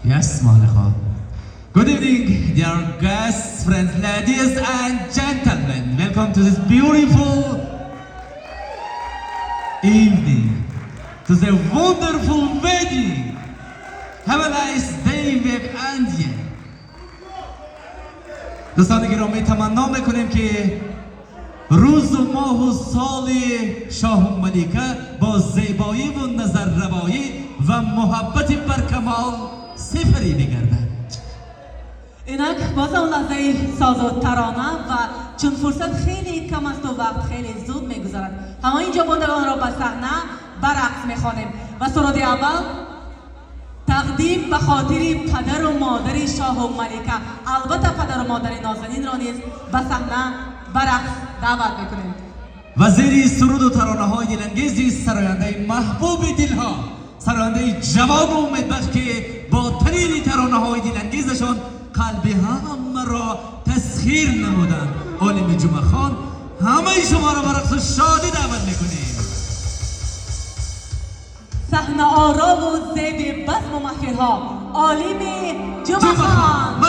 Yes, Monica. Good evening, dear guests, friends, ladies and gentlemen. Welcome to this beautiful evening, to the wonderful wedding. Have a nice day with Andy. دوستان گرامی تمنا میکنیم که روز و ماه و سال شاه و ملیکه با زیبایی و نظر روایی و محبت برکمال سفری بگردد. اینک باز اون لحظه ساز و ترانه و چون فرصت خیلی کم است و وقت خیلی زود میگذرد، همه اینجا بودگان را به صحنه برعکس میخوانیم و سرود اول تقدیم به خاطر پدر و مادر شاه و ملیکه، البته پدر و مادر نازنین را نیز به صحنه برعکس دعوت میکنیم. وزیر سرود و ترانه های دلانگیز، سراینده محبوب دلها، سراینده جوان و امیدبخش که با ترین ترانه های دلانگیزشان قلب همه را تسخیر نمودند، عالم جمعه خان، همه شما را به رقص شادی دعوت میکنیم. صحنه آرا و زیب بزم و محفل ها، عالم جمعه خان.